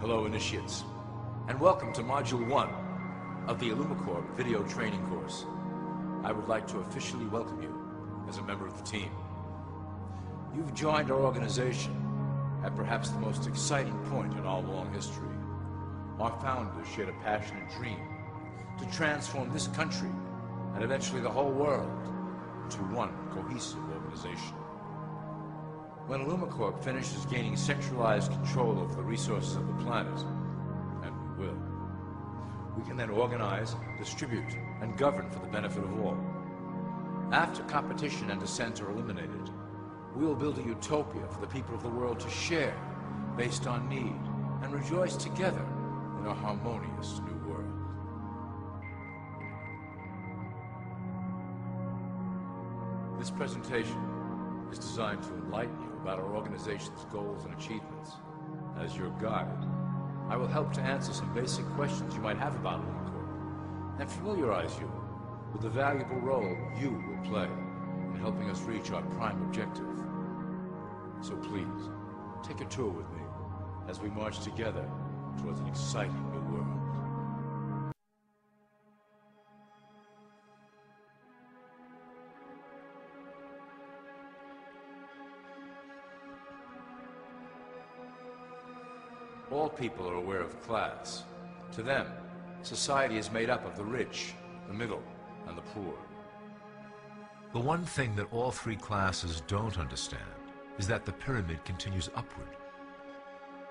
Hello, initiates, and welcome to Module 1 of the IllumiCorp video training course. I would like to officially welcome you as a member of the team. You've joined our organization at perhaps the most exciting point in our long history. Our founders shared a passionate dream to transform this country and eventually the whole world into one cohesive organization. When IllumiCorp finishes gaining centralized control over the resources of the planet, and we will, we can then organize, distribute, and govern for the benefit of all. After competition and dissent are eliminated, we will build a utopia for the people of the world to share based on need and rejoice together in a harmonious new world. This presentation is designed to enlighten you about our organization's goals and achievements. As your guide, I will help to answer some basic questions you might have about IllumiCorp and familiarize you with the valuable role you will play in helping us reach our prime objective. So please, take a tour with me as we march together towards an exciting new world. All people are aware of class. To them, society is made up of the rich, the middle, and the poor. The one thing that all three classes don't understand is that the pyramid continues upward.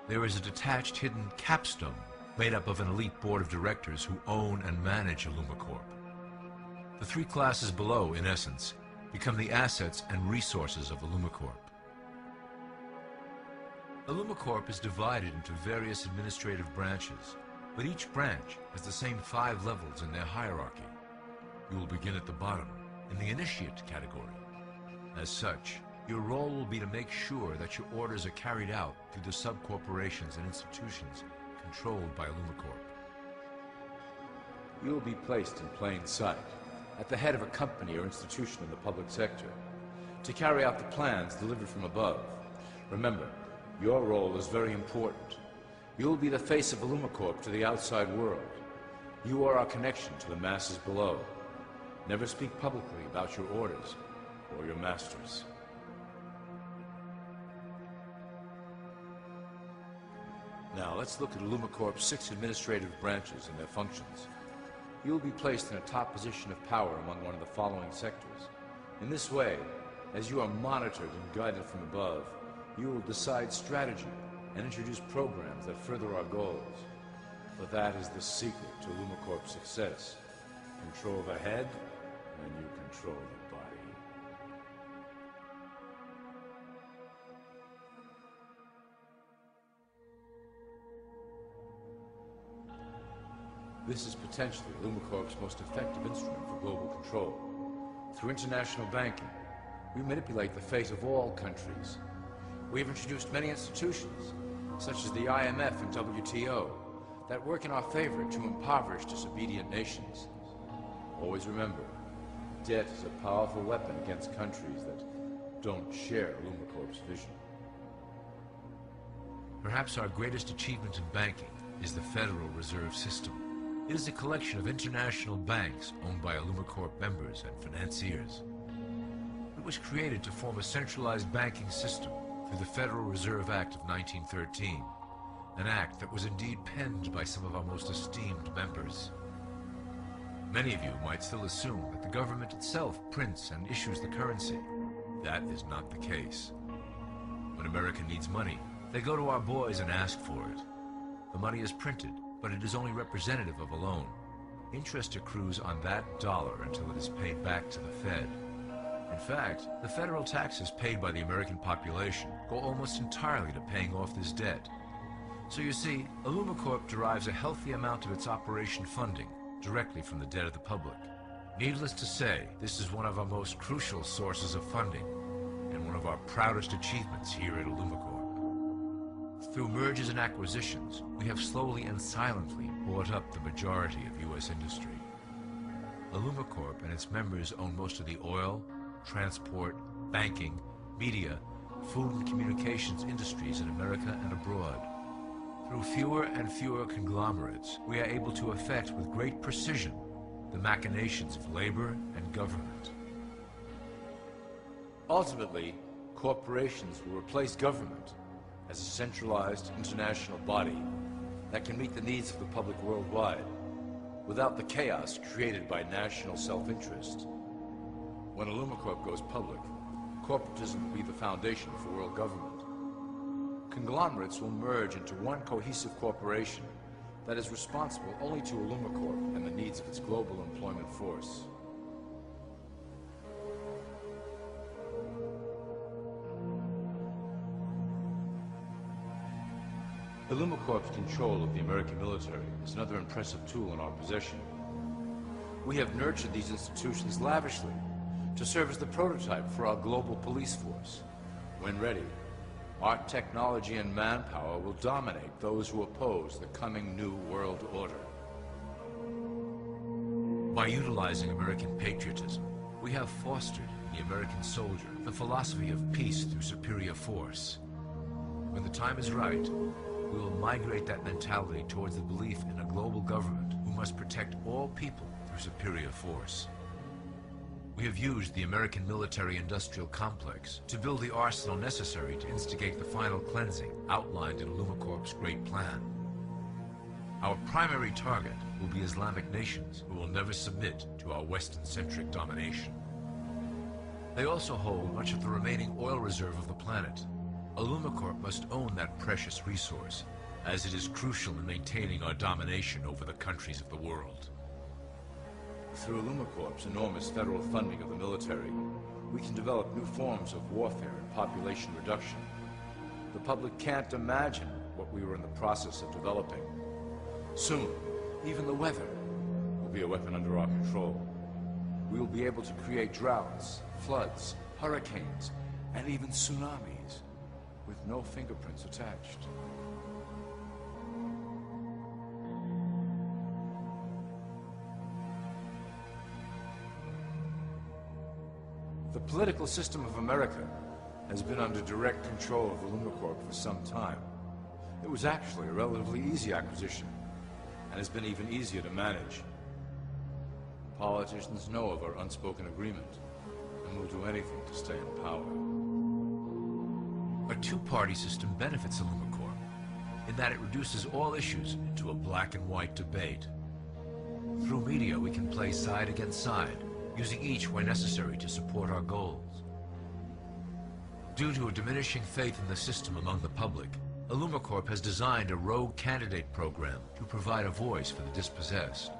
There is a detached hidden capstone made up of an elite board of directors who own and manage IllumiCorp. The three classes below, in essence, become the assets and resources of IllumiCorp. IllumiCorp is divided into various administrative branches, but each branch has the same 5 levels in their hierarchy. You will begin at the bottom, in the initiate category. As such, your role will be to make sure that your orders are carried out through the sub-corporations and institutions controlled by IllumiCorp. You will be placed in plain sight, at the head of a company or institution in the public sector, to carry out the plans delivered from above. Remember, your role is very important. You will be the face of IllumiCorp to the outside world. You are our connection to the masses below. Never speak publicly about your orders or your masters. Now, let's look at IllumiCorp's 6 administrative branches and their functions. You will be placed in a top position of power among one of the following sectors. In this way, as you are monitored and guided from above, you will decide strategy and introduce programs that further our goals. For that is the secret to IllumiCorp's success. Control the head, and you control the body. This is potentially IllumiCorp's most effective instrument for global control. Through international banking, we manipulate the fate of all countries. We have introduced many institutions, such as the IMF and WTO, that work in our favor to impoverish disobedient nations. Always remember, debt is a powerful weapon against countries that don't share IllumiCorp's vision. Perhaps our greatest achievement in banking is the Federal Reserve System. It is a collection of international banks owned by IllumiCorp members and financiers. It was created to form a centralized banking system through the Federal Reserve Act of 1913, an act that was indeed penned by some of our most esteemed members. Many of you might still assume that the government itself prints and issues the currency. That is not the case. When America needs money, they go to our boys and ask for it. The money is printed, but it is only representative of a loan. Interest accrues on that dollar until it is paid back to the Fed. In fact, the federal taxes paid by the American population go almost entirely to paying off this debt. So you see, IllumiCorp derives a healthy amount of its operation funding directly from the debt of the public. Needless to say, this is one of our most crucial sources of funding, and one of our proudest achievements here at IllumiCorp. Through mergers and acquisitions, we have slowly and silently bought up the majority of U.S. industry. IllumiCorp and its members own most of the oil, transport, banking, media, food and communications industries in America and abroad. Through fewer and fewer conglomerates, we are able to effect with great precision the machinations of labor and government. Ultimately, corporations will replace government as a centralized international body that can meet the needs of the public worldwide without the chaos created by national self-interest. When IllumiCorp goes public, corporatism will be the foundation for world government. Conglomerates will merge into one cohesive corporation that is responsible only to IllumiCorp and the needs of its global employment force. IllumiCorp's control of the American military is another impressive tool in our possession. We have nurtured these institutions lavishly to serve as the prototype for our global police force. When ready, our technology and manpower will dominate those who oppose the coming new world order. By utilizing American patriotism, we have fostered in the American soldier the philosophy of peace through superior force. When the time is right, we will migrate that mentality towards the belief in a global government who must protect all people through superior force. We have used the American military-industrial complex to build the arsenal necessary to instigate the final cleansing outlined in IllumiCorp's Great Plan. Our primary target will be Islamic nations who will never submit to our Western-centric domination. They also hold much of the remaining oil reserve of the planet. IllumiCorp must own that precious resource, as it is crucial in maintaining our domination over the countries of the world. Through IllumiCorp's enormous federal funding of the military, we can develop new forms of warfare and population reduction. The public can't imagine what we were in the process of developing. Soon, even the weather will be a weapon under our control. We will be able to create droughts, floods, hurricanes, and even tsunamis with no fingerprints attached. The political system of America has been under direct control of IllumiCorp for some time. It was actually a relatively easy acquisition, and has been even easier to manage. Politicians know of our unspoken agreement, and will do anything to stay in power. A two-party system benefits IllumiCorp, in that it reduces all issues into a black and white debate. Through media, we can play side against side, using each where necessary to support our goals. Due to a diminishing faith in the system among the public, IllumiCorp has designed a rogue candidate program to provide a voice for the dispossessed.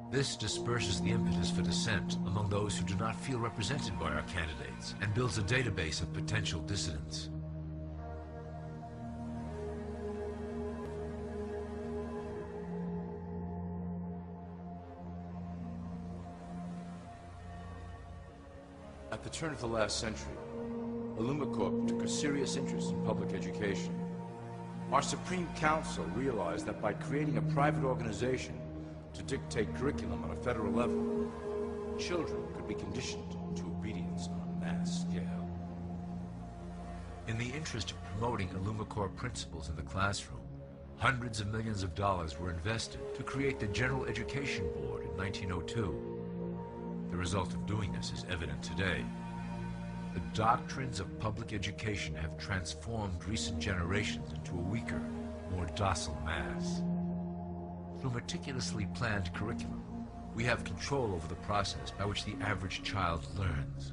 This disperses the impetus for dissent among those who do not feel represented by our candidates and builds a database of potential dissidents. At the turn of the last century, IllumiCorp took a serious interest in public education. Our Supreme Council realized that by creating a private organization to dictate curriculum on a federal level, children could be conditioned to obedience on a mass scale. In the interest of promoting IllumiCorp principles in the classroom, hundreds of millions of dollars were invested to create the General Education Board in 1902. The result of doing this is evident today. The doctrines of public education have transformed recent generations into a weaker, more docile mass. Through meticulously planned curriculum, we have control over the process by which the average child learns.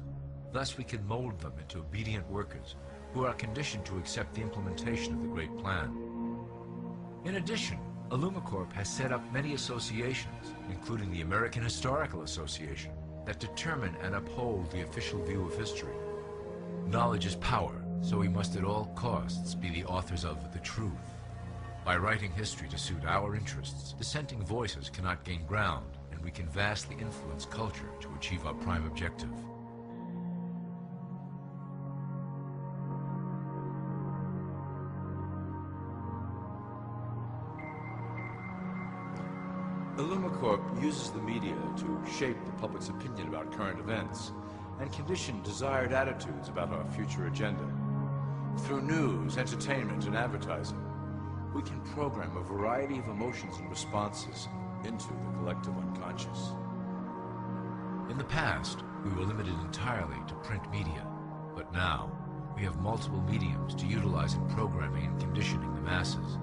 Thus, we can mold them into obedient workers who are conditioned to accept the implementation of the Great Plan. In addition, IllumiCorp has set up many associations, including the American Historical Association, that determine and uphold the official view of history. Knowledge is power, so we must at all costs be the authors of the truth. By writing history to suit our interests, dissenting voices cannot gain ground, and we can vastly influence culture to achieve our prime objective. IllumiCorp uses the media to shape the public's opinion about current events and condition desired attitudes about our future agenda. Through news, entertainment, and advertising, we can program a variety of emotions and responses into the collective unconscious. In the past, we were limited entirely to print media, but now we have multiple mediums to utilize in programming and conditioning the masses.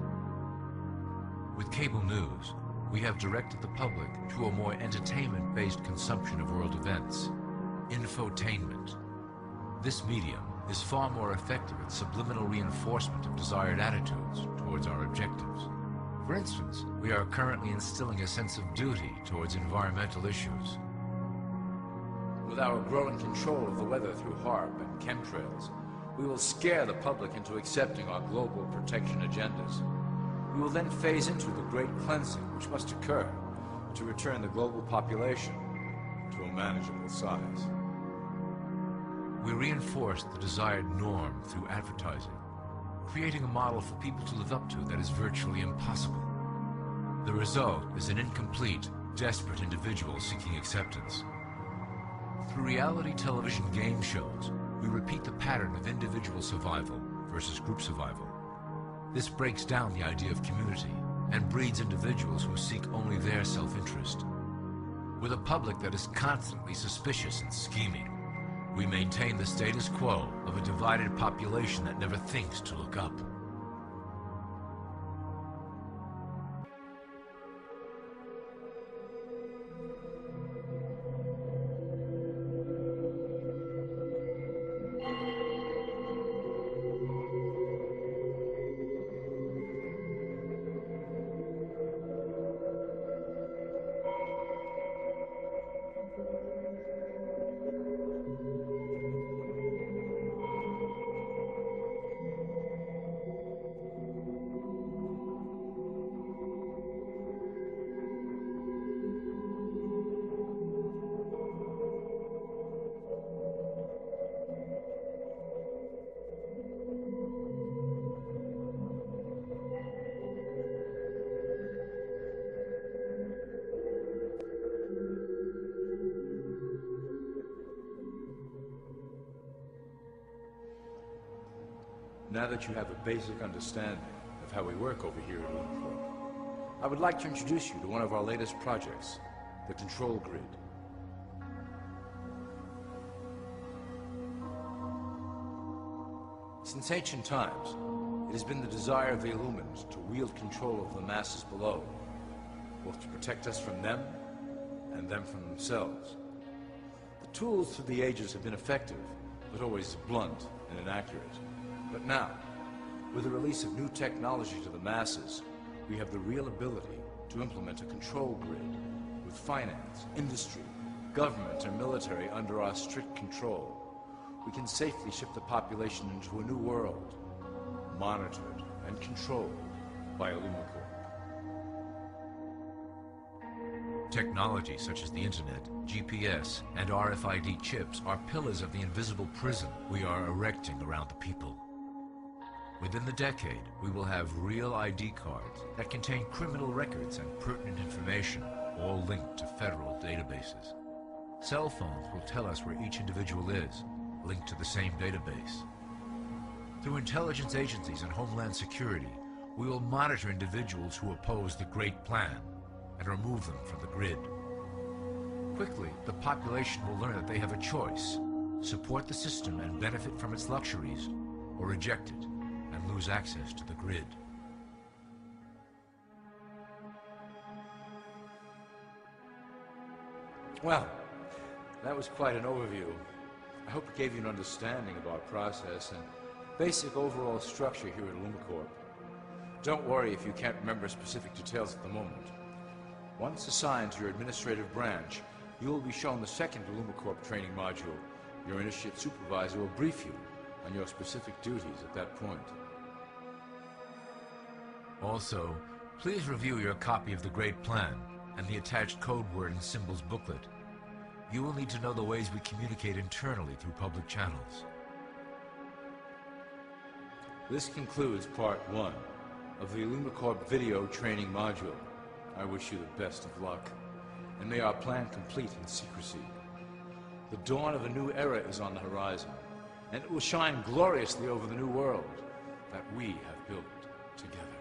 With cable news, we have directed the public to a more entertainment-based consumption of world events, infotainment. This medium is far more effective at subliminal reinforcement of desired attitudes towards our objectives. For instance, we are currently instilling a sense of duty towards environmental issues. With our growing control of the weather through HARP and chemtrails, we will scare the public into accepting our global protection agendas. We will then phase into the great cleansing which must occur to return the global population to a manageable size. We reinforce the desired norm through advertising, creating a model for people to live up to that is virtually impossible. The result is an incomplete, desperate individual seeking acceptance. Through reality television game shows, we repeat the pattern of individual survival versus group survival. This breaks down the idea of community and breeds individuals who seek only their self-interest. With a public that is constantly suspicious and scheming, we maintain the status quo of a divided population that never thinks to look up. Now that you have a basic understanding of how we work over here at IllumiCorp, I would like to introduce you to one of our latest projects, the Control Grid. Since ancient times, it has been the desire of the Illumins to wield control of the masses below, both to protect us from them and them from themselves. The tools through the ages have been effective, but always blunt and inaccurate. But now, with the release of new technology to the masses, we have the real ability to implement a control grid with finance, industry, government, and military under our strict control. We can safely ship the population into a new world, monitored and controlled by IllumiCorp. Technology such as the internet, GPS, and RFID chips are pillars of the invisible prison we are erecting around the people. Within the decade, we will have real ID cards that contain criminal records and pertinent information, all linked to federal databases. Cell phones will tell us where each individual is, linked to the same database. Through intelligence agencies and Homeland Security, we will monitor individuals who oppose the Great Plan and remove them from the grid. Quickly, the population will learn that they have a choice: support the system and benefit from its luxuries, or reject it and lose access to the grid. Well, that was quite an overview. I hope it gave you an understanding of our process and basic overall structure here at IllumiCorp. Don't worry if you can't remember specific details at the moment. Once assigned to your administrative branch, you will be shown the second IllumiCorp training module. Your initiate supervisor will brief you on your specific duties at that point. Also, please review your copy of the Great Plan and the attached code word and symbols booklet. You will need to know the ways we communicate internally through public channels. This concludes part 1 of the IllumiCorp video training module. I wish you the best of luck, and may our plan complete in secrecy. The dawn of a new era is on the horizon, and it will shine gloriously over the new world that we have built together.